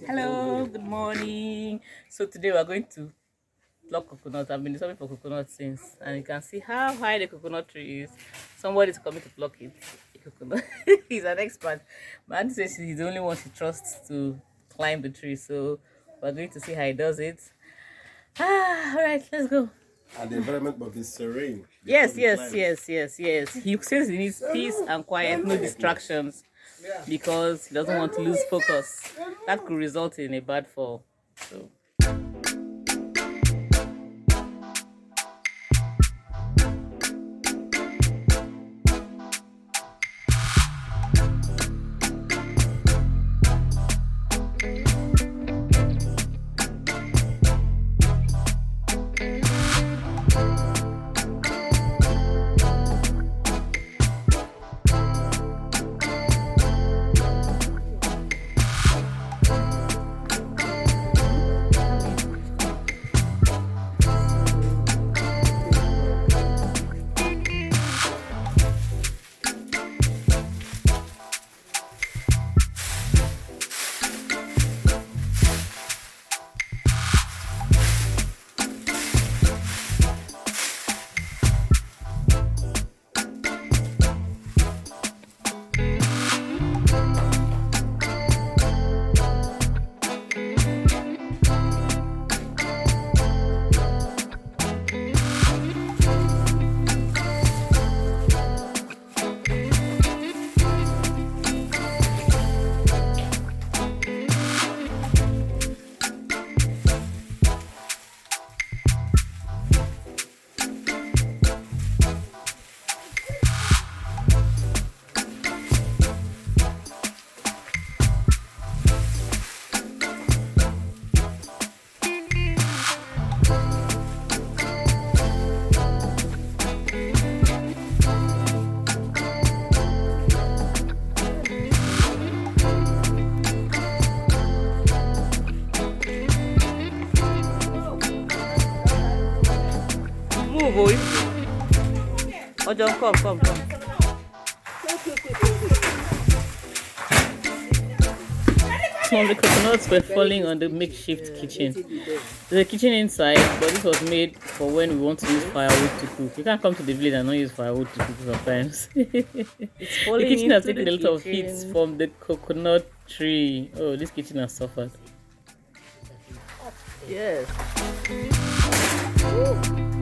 Hello, good morning. So today we are going to pluck coconut. I've been searching for coconut since, and you can see how high the coconut tree is. Somebody is coming to pluck it. A coconut. He's an expert. Man says he's the only one she trusts to climb the tree. So we're going to see how he does it. All right, let's go. And the environment must be serene. Yes. He says he needs peace and quiet, no distractions, because he doesn't want to lose focus. That could result in a bad fall. So. Move, boy. Ojo, come. Some of the coconuts were falling on the makeshift kitchen. There's a kitchen inside, but this was made for when we want to use firewood to cook. You can't come to the village and not use firewood to cook sometimes. The kitchen has taken a lot of heat from the coconut tree. Oh, this kitchen has suffered. Yes.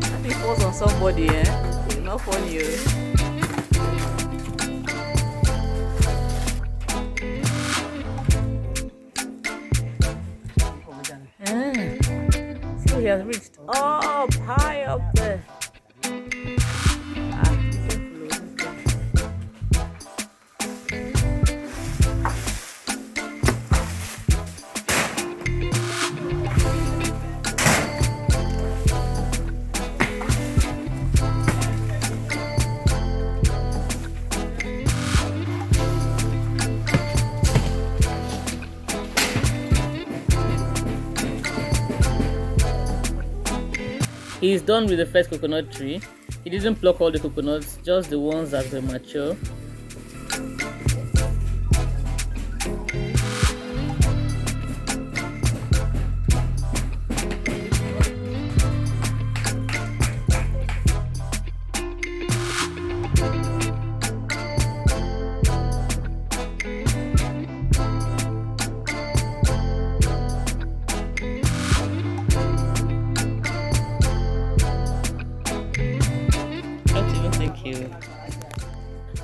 That thing falls on somebody, eh? It's not funny. So he has reached up high up there. He's done with the first coconut tree. He didn't pluck all the coconuts, just the ones that were mature.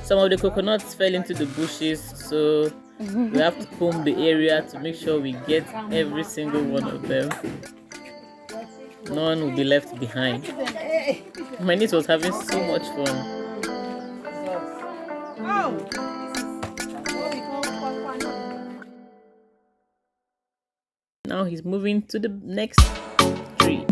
Some of the coconuts fell into the bushes, so we have to comb the area to make sure we get every single one of them. None will be left behind. My niece was having so much fun. Now he's moving to the next tree.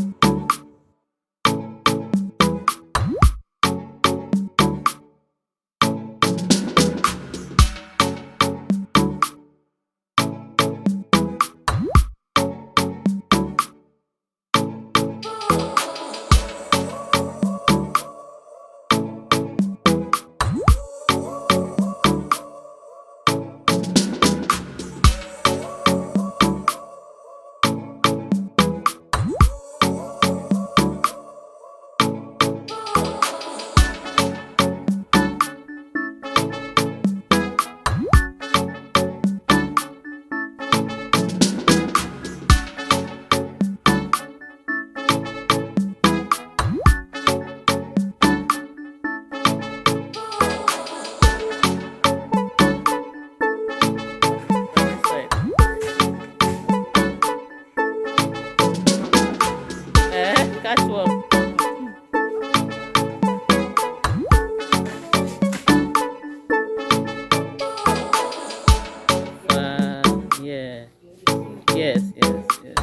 Yes, yes, yes, yes.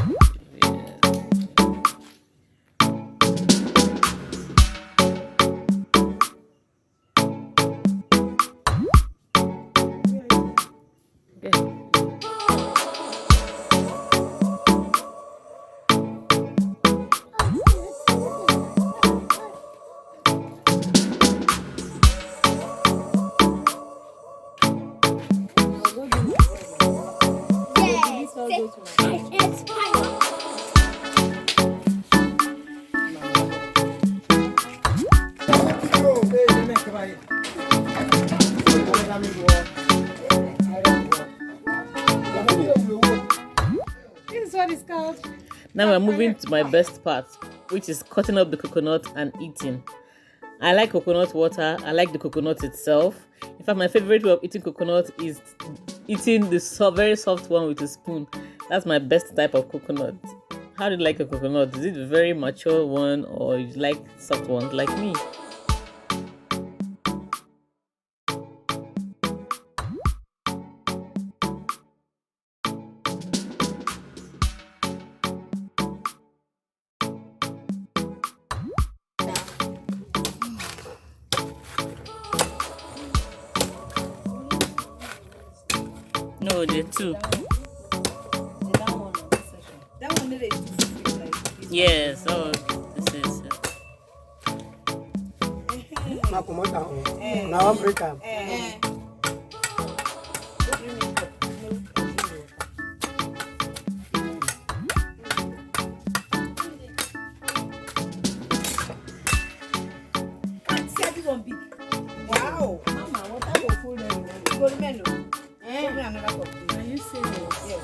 Okay. This is what it's called. Now we're moving to my best part, which is cutting up the coconut and eating. I like coconut water. I like the coconut itself. In fact, my favorite way of eating coconut is eating the very soft one with a spoon. That's my best type of coconut. How do you like a coconut? Is it a very mature one or you like soft ones like me? No, the two. That one made it like this. Yes. Oh, this is. Now I'm breaking. See this one big. Wow. Mama, what type of food are you? Go to menu. Give me another cup. Are you serious? Yes.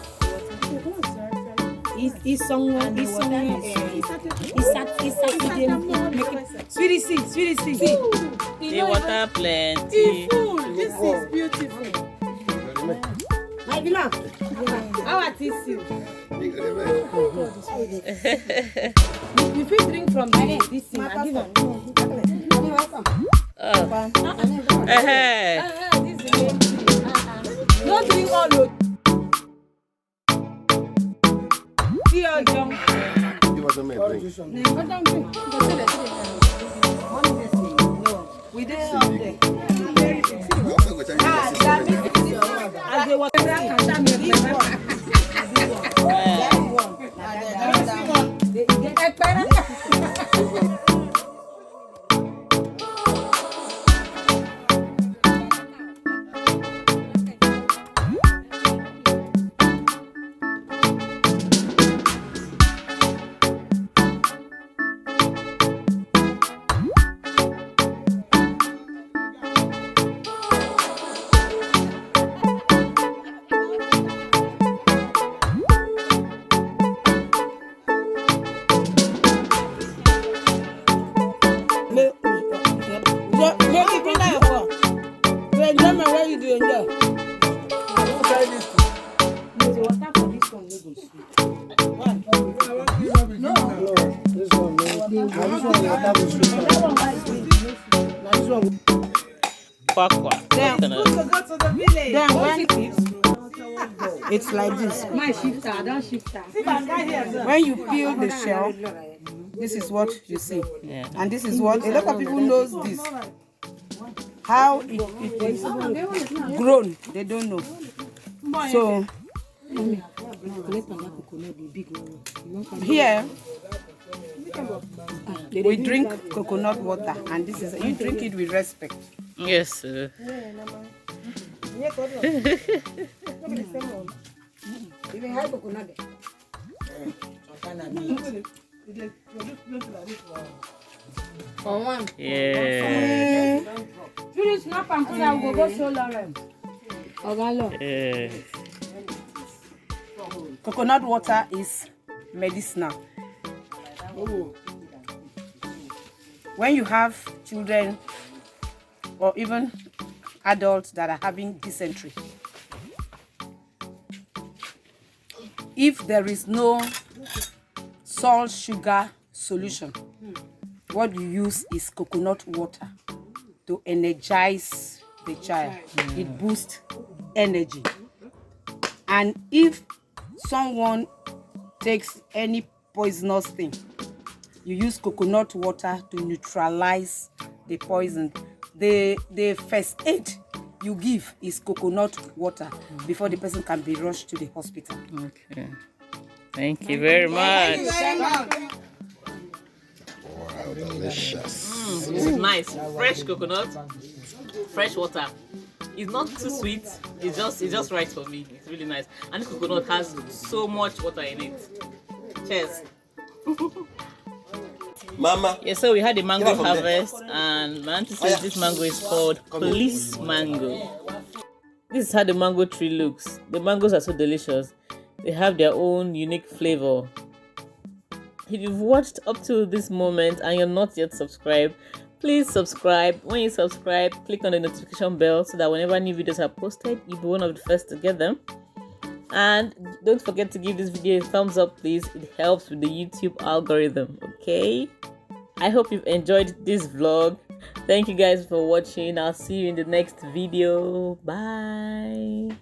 It's someone. It's someone. Sweetie, see. The water plenty. This is beautiful. My beloved. How are you? You feel drink from this thing. I give them. Oh. This is the main thing. Don't drink all of see your junk. Give us a minute. Drink. No, we didn't have there. As they were then when it's like this. My shifter, I don't shifter. When you peel the shell, this is what you see. Yeah. And this is what a lot of people knows this. How it is grown, they don't know. So here we drink coconut water, and this is you drink it with respect. Yes, sir. For one. Yeah. Finish snap and put out go show Lauren. Yes. Coconut water is medicinal. When you have children or even adults that are having dysentery, if there is no salt sugar solution, what you use is coconut water to energize the child. It boosts energy. And if someone takes any poisonous thing, you use coconut water to neutralize the poison. The first aid you give is coconut water before the person can be rushed to the hospital. Okay. Thank you very much. Wow, delicious. This is nice. Fresh coconut, fresh water. It's not too sweet. It's just right for me. It's really nice. And the coconut has so much water in it. Cheers. Mama. Yeah, so we had the mango harvest, and my auntie says this mango is called police mango. This is how the mango tree looks. The mangoes are so delicious. They have their own unique flavor. If you've watched up to this moment and you're not yet subscribed, please subscribe. When you subscribe, click on the notification bell so that whenever new videos are posted, you'll be one of the first to get them. And don't forget to give this video a thumbs up, please. It helps with the YouTube algorithm, okay? I hope you've enjoyed this vlog. Thank you guys for watching. I'll see you in the next video. Bye.